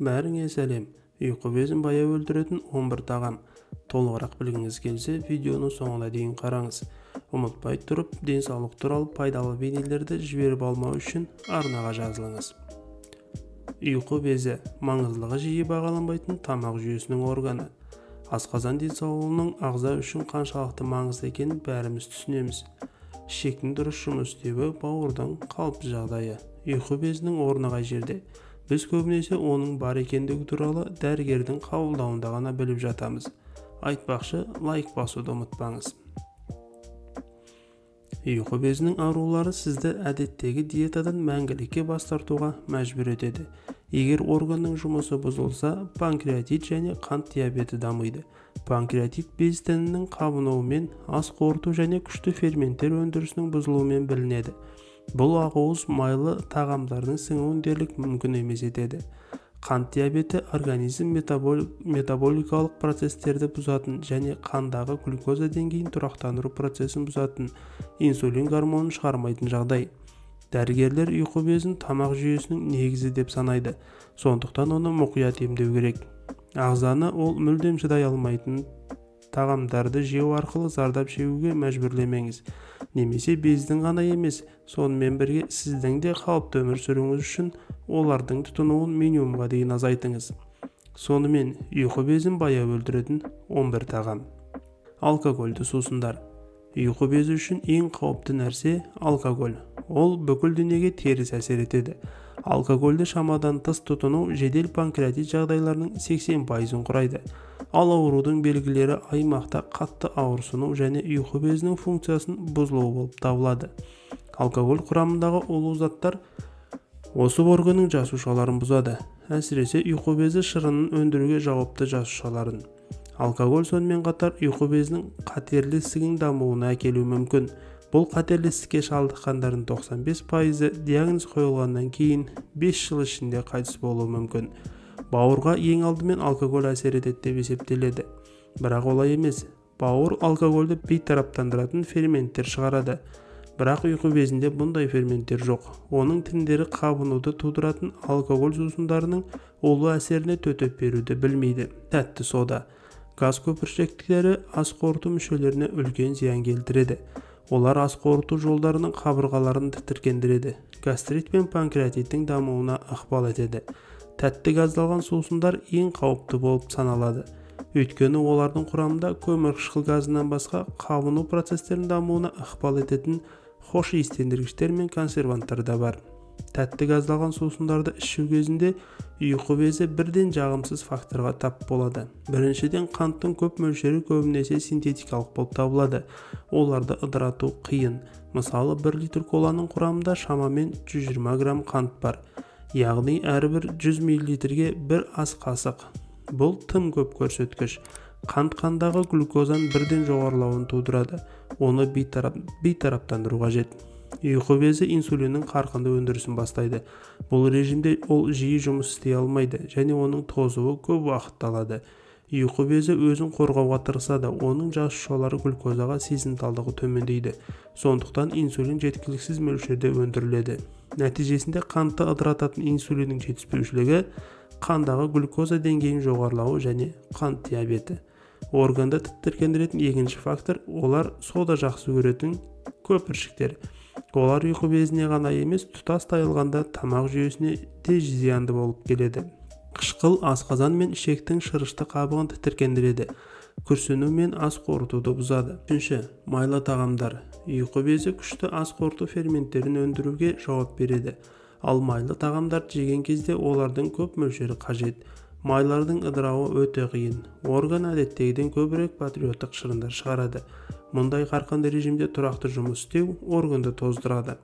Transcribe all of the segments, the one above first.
Бәріңе сәлем. Ұйқы безін баяу өлтіретін 11 тағам. Толығырақ білгіңіз келсе, видеоны соңына дейін қараңыз. Ұмытпай тұрып, денсаулық туралы пайдалы бейнелерді жіберіп алмау үшін арнаға жазылыңыз. Ұйқы безі маңыздылығы жиі бағаланбайтын тамақ жүйесінің органы. Асқазан денсаулығының ағза үшін қаншалықты маңызды екенін бәріміз түсінеміз. Ішектің дұрыс жұмыс істеуі бауырдың қалыпты жағдайы. Ұйқы безінің орны қай жерде? Біз көбінесе оның бар екендігі туралы дәрігердің қабылдауында ғана біліп жатамыз. Айтпақшы, лайк басуды ұмытпаңыз. Ұйқы безінің аурулары сізді әдеттегі диетадан мәңгілікке бас тартуға мәжбүр етеді. Егер органның жұмысы бұзылса, панкреатит және қант диабеті дамиды. Панкреатит без тінінің қабынуымен, ас қорыту және күшті ферменттер өндірісінің бұзылуымен білінеді. Бұл ақуыз майлы тағамдардың сіңуін дерлік мүмкін емес етеді. Қант диабеті организм метаболикалық процестерді бұзатын және қандағы глюкоза деңгейін тұрақтандыру процесін бұзатын инсулин гормонын шығармайтын жағдай. Дәрігерлер ұйқы безін тамақ жүйесінің негізі деп санайды, сондықтан оны мұқият емдеу керек. Ағзаны ол мүлдем шыдай алмайтын тағамдарды жеу арқылы зардап шегуге мәжбүрлемеңіз. Немесе бездің ғана емес, сонымен бірге сіздің де қалыпты өмір сүруіңіз үшін олардың тұтынуын минимумға дейін азайтыңыз. Сонымен ұйқы безін баяу өлтіретін 11 тағам. Алкогольді сусындар. Ұйқы безі үшін ең қауіпті нәрсе алкоголь. Ол бүкіл денеге теріс әсер етеді. Алкогольді шамадан тыс тұтыну жедел панкреатит жағдайларының 80%-ын құрайды. Ал аурудың белгілері аймақта қатты ауырсыну және ұйқы безінің функциясын бұзылуы болып табылады. Алкоголь құрамындағы улы заттар осы органның жасушаларын бұзады, әсіресе ұйқы безі шырынын өндіруге жауапты жасушаларын. Алкоголь сонымен қатар ұйқы безінің қатерлі ісігінің дамуына әкелуі мүмкін. Бұл қатерлі ісікке шалдыққандардың 95%-і диагноз қойылғаннан кейін 5 жыл ішінде қайтыс болуы мүмкін. Бауырға ең алдымен алкоголь әсер етеді деп есептеледі. Бірақ олай емес. Бауыр алкогольді бейтараптандыратын ферменттер шығарады. Бірақ ұйқы безінде бұндай ферменттер жоқ. Оның тіндері қабынуды тудыратын алкоголь сусындарының улы әсеріне төтеп беруді білмейді. Тәтті сода. Газ көпіршіктері ас қорыту мүшелеріне үлкен зиян келтіреді. Олар ас қорыту жолдарының қабырғаларын тітіркендіреді. Гастрит пен панкреатиттің дамуына ықпал етеді. Тәтті газдалған сусындар ең қауіпті болып саналады. Өйткені олардың құрамында көмірқышқыл газынан басқа қабыну процестерінің дамуына ықпал ететін хош иістендіргіштер мен консерванттар да бар. Тәтті газдалған сусындарды ішу кезінде ұйқы безі бірден жағымсыз факторға тап болады. Біріншіден, қанттың көп мөлшері көбінесе синтетикалық болып табылады. Оларды ыдырату қиын. Мысалы, 1 литр коланың құрамында шамамен 120 грамм қант бар. Яғни әрбір 100 мл-ге 1 ас қасық. Бұл тым көп көрсеткіш. Қант қандағы глюкозаның бірден жоғарылауын тудырады. Оны бейтараптандыру қажет. Ұйқы безі инсулиннің қарқынды өндірісін бастайды. Бұл режимде ол жиі жұмыс істей алмайды және оның тозуы көп уақыт алады. Ұйқы безі өзін қорғауға тырысады, оның жасушалары глюкозаға сезімталдығы төмендейді. Сондықтан инсулин жеткіліксіз мөлшерде өндіріледі. Нәтижесінде қантты ыдырататын инсулиннің жетіспеушілігі, қандағы глюкоза деңгейінің жоғарылауы және қант диабеті. Органды тітіркендіретін екінші фактор олар сода жақсы көретін көпіршіктер. Олар ұйқы безіне ғана емес, тұтас тайылғанда тамақ жүйесіне де зиянды болып келеді. Қышқыл асқазан мен ішектің шырышты қабығын тітіркендіреді. Күрсіну мен ас қорытуды бұзады. Үшінші, майлы тағамдар. Ұйқы безі күшті ас қорыту ферменттерін өндіруге жауап береді. Ал майлы тағамдарды жеген кезде олардың көп мөлшері қажет. Майлардың ыдырауы өте қиын. Орган әдеттегіден көбірек патриоттық шырындар шығарады. Мұндай қарқынды режимде тұрақты жұмыс істеу органды тоздырады.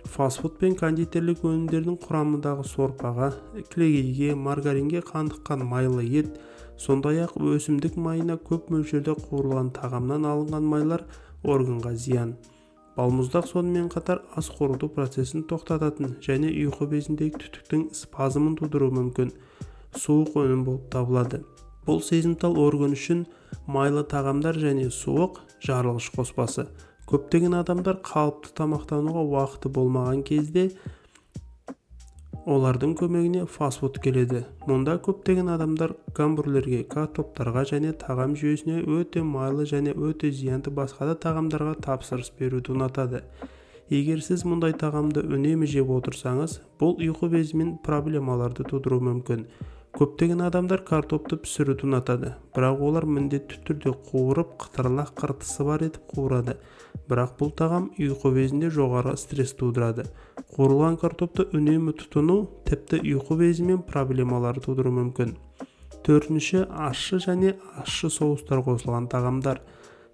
Фастфуд пен кондитерлік өнімдердің құрамындағы сорпаға, кілегейге, маргаринге қандыққан майлы ет, сондай-ақ өсімдік майына көп мөлшерде қуырылған тағамнан алынған майлар органға зиян. Балмұздақ сонымен қатар ас қорыту процесін тоқтататын және ұйқы безіндегі түтіктің спазмын тудыруы мүмкін суық өнім болып табылады. Бұл сезімтал орган үшін майлы тағамдар және суық жарылғыш қоспасы. Көптеген адамдар қалыпты тамақтануға уақыты болмаған кезде Олардың көмегіне фастфуд келеді. Мұнда көптеген адамдар гамбургерге, картоптарға және тағам жүйесіне өте майлы және өте зиянды басқа да тағамдарға тапсырыс беруді ұнатады. Егер сіз мұндай тағамды үнемі жеп отырсаңыз, бұл ұйқы безімен проблемаларды тудыруы мүмкін. Көптеген адамдар картопты пісіруді ұнатады, бірақ олар міндетті түрде қуырып, қытырлақ қыртысы бар етіп қуырады. Бірақ бұл тағам ұйқы безінде жоғары стресс тудырады. Қуырылған картопты үнемі тұтыну тіпті ұйқы безімен проблемалар тудыруы мүмкін. Төртінші, ащы және ащы соустар қосылған тағамдар.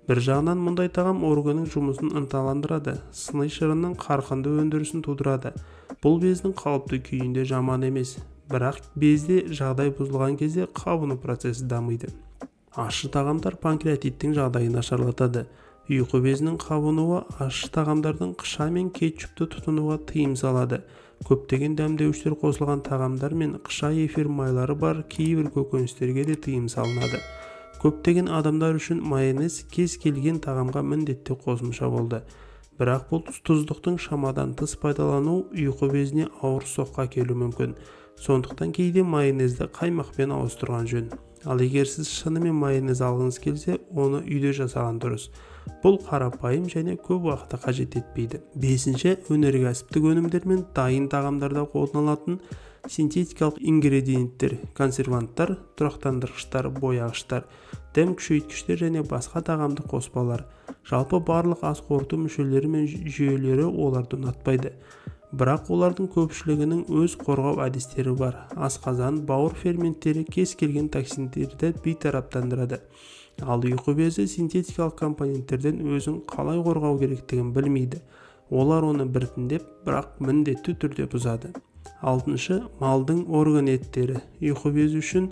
Бір жағынан мұндай тағам органның жұмысын ынталандырады, сыни шырынның қарқынды өндірісін тудырады. Бұл бездің қалыпты күйінде жаман емес, бірақ безде жағдай бұзылған кезде қабыну процесі дамиды. Ащы тағамдар панкреатиттің жағдайын нашарлатады. Ұйқы безінің қабынуы ащы тағамдардың қыша мен кетчупты тұтынуға тыйым салады. Көптеген дәмдеуіштер қосылған тағамдар мен қыша эфир майлары бар кейбір көкөністерге де тыйым салынады. Көптеген адамдар үшін майонез кез келген тағамға міндетті қосымша болды. Бірақ бұл тұздықтың шамадан тыс пайдалану ұйқы безіне ауыр соққы әкелуі мүмкін. Сондықтан кейде майонезді қаймақпен ауыстырған жөн. Ал егер сіз шынымен майонез алғыңыз келсе, оны үйде жасаған дұрыс. Бұл қарапайым және көп уақытты қажет етпейді. Бесінші, өнеркәсіптік өнімдер мен дайын тағамдарда қолданылатын синтетикалық ингредиенттер, консерванттар, тұрақтандырғыштар, бояғыштар, дәм күшейткіштер және басқа тағамдық қоспалар. Жалпы барлық ас қорыту мүшелері мен жүйелері оларды ұнатпайды. Бірақ олардың көпшілігінің өз қорғау әдістері бар. Асқазан, бауыр ферменттері кез келген токсиндерді бейтараптандырады. Ал ұйқы безі синтетикалық компоненттерден өзін қалай қорғау керектігін білмейді. Олар оны біртіндеп, бірақ міндетті түрде бұзады. Алтыншы, малдың орган еттері ұйқы безі үшін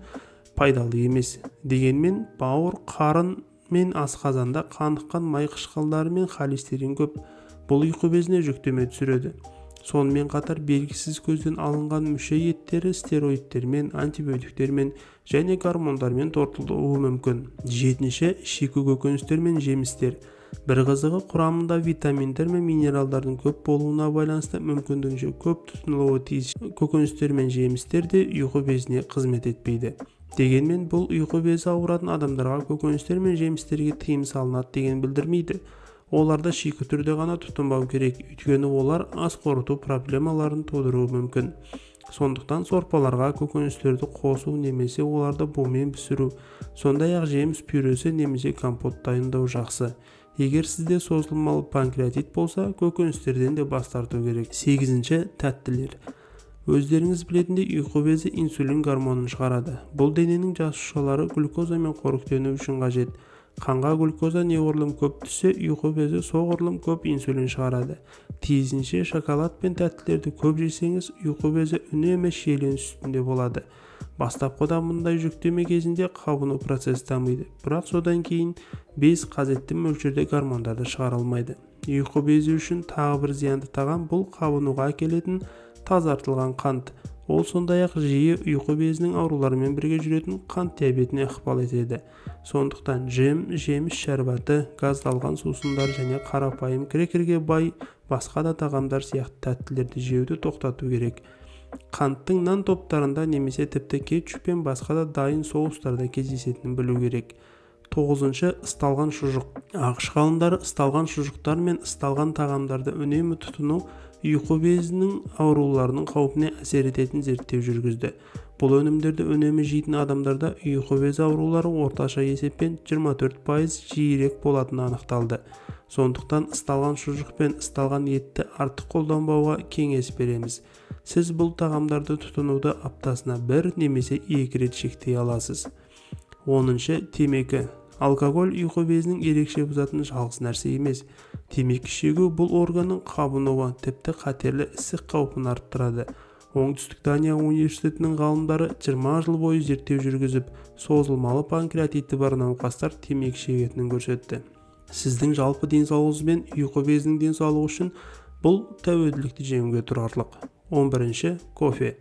пайдалы емес. Дегенмен, бауыр, қарын мен асқазанда қаныққан май қышқылдары мен холестерин көп. Бұл ұйқы безіне жүктеме түсіреді. Сонымен қатар белгісіз көзден алынған мүше еттері стероидтермен, антибиотиктермен және гормондармен толтырылуы мүмкін. Жетінші, шикі көкөністер мен жемістер. Бір қызығы, құрамында витаминдер мен минералдардың көп болуына байланысты мүмкіндігінше көп тұтынылуы тиіс көкөністер мен жемістер де ұйқы безіне қызмет етпейді. Дегенмен, бұл ұйқы безі ауыратын адамдарға көкөністер мен жемістерге тыйым салынады деген білдірмейді. Оларды шикі түрде ғана тұтынбау керек, өйткені олар ас қорыту проблемаларын тудыруы мүмкін. Сондықтан сорпаларға көкөністерді қосу немесе оларды бумен пісіру, сондай-ақ жеміс пюресі немесе компот дайындау жақсы. Егер сізде созылмалы панкреатит болса, көкөністерден де бас тарту керек. Сегізінші, тәттілер. Өздеріңіз білетіндей, ұйқы безі инсулин гормонын шығарады. Бұл дененің жасушалары глюкозамен қоректену үшін қажет. Қанға глюкоза неғұрлым көп түссе, ұйқы безі соғұрлым көп инсулин шығарады. Тиісінше шоколад пен тәттілерді көп жесеңіз, ұйқы безі үнемі шиеленіс үстінде болады. Бастапқыда мұндай жүктеме кезінде қабыну процесі дамиды, бірақ содан кейін без қажетті мөлшерде гормондарды шығара алмайды. Ұйқы безі үшін тағы бір зиянды тағам бұл қабынуға әкелетін тазартылған қант. Ол сондай-ақ жиі ұйқы безінің ауруларымен бірге жүретін қант диабетіне ықпал етеді. Сондықтан жем, жеміс шәрбаты, газдалған сусындар және қарапайым крекерге бай басқа да тағамдар сияқты тәттілерді жеуді тоқтату керек. Қанттың нан топтарында немесе тіпті кетчуп пен басқа да дайын соустарда кездесетінін білу керек. Тоғызыншы, ысталған шұжық. Ақш ғалымдары ысталған шұжықтар мен ысталған тағамдарды үнемі тұтыну ұйқы безінің ауруларының қаупіне әсер ететін зерттеу жүргізді. Бұл өнімдерді үнемі жейтін адамдарда ұйқы безі аурулары орташа есеппен 24% жиірек болатыны анықталды. Сондықтан ысталған шұжық пен ысталған етті артық қолданбауға кеңес береміз. Сіз бұл тағамдарды тұтынуды аптасына 1 немесе 2 рет шектей аласыз. 10-шы, темекі. Алкоголь ұйқы безінің ерекше бұзатын жалғыз нәрсе емес. Темекі шегу бұл органның қабынуы, тіпті қатерлі ісік қаупін арттырады. Оңтүстік Дания университетінің ғалымдары 20 жыл бойы зерттеу жүргізіп, созылмалы панкреатиті бар науқастар темекі шегетінін көрсетті. Сіздің жалпы денсаулығыңыз бен ұйқы безінің денсаулығы үшін бұл тәуелділікті жеңуге тұрарлық. 11-ші, кофе.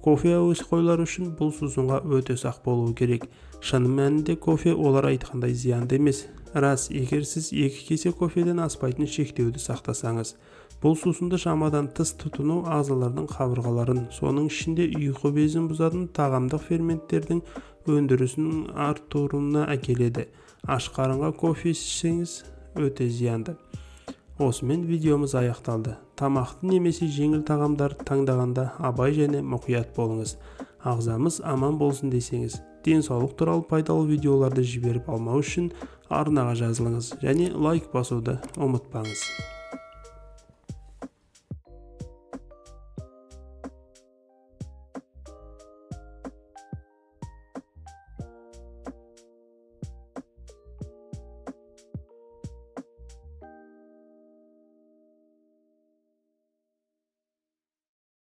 Кофе әуесқойлар үшін бұл сусынға өте сақ болуы керек. Шын мәнінде кофе олар айтқандай зиянды емес. Рас, егер сіз 2 кесе кофеден аспайтын шектеуді сақтасаңыз. Бұл сусынды шамадан тыс тұтыну ағзалардың қабырғаларын, соның ішінде ұйқы безін бұзатын тағамдық ферменттердің өндірісінің артуына әкеледі. Аш қарынға кофе ішсеңіз өте зиянды. Осымен видеомыз аяқталды. Тамақты немесе жеңіл тағамдар таңдағанда абай және мұқият болыңыз. Ағзамыз аман болсын десеңіз, денсаулық туралы пайдалы видеоларды жіберіп алмау үшін арнаға жазылыңыз және лайк басуды ұмытпаңыз.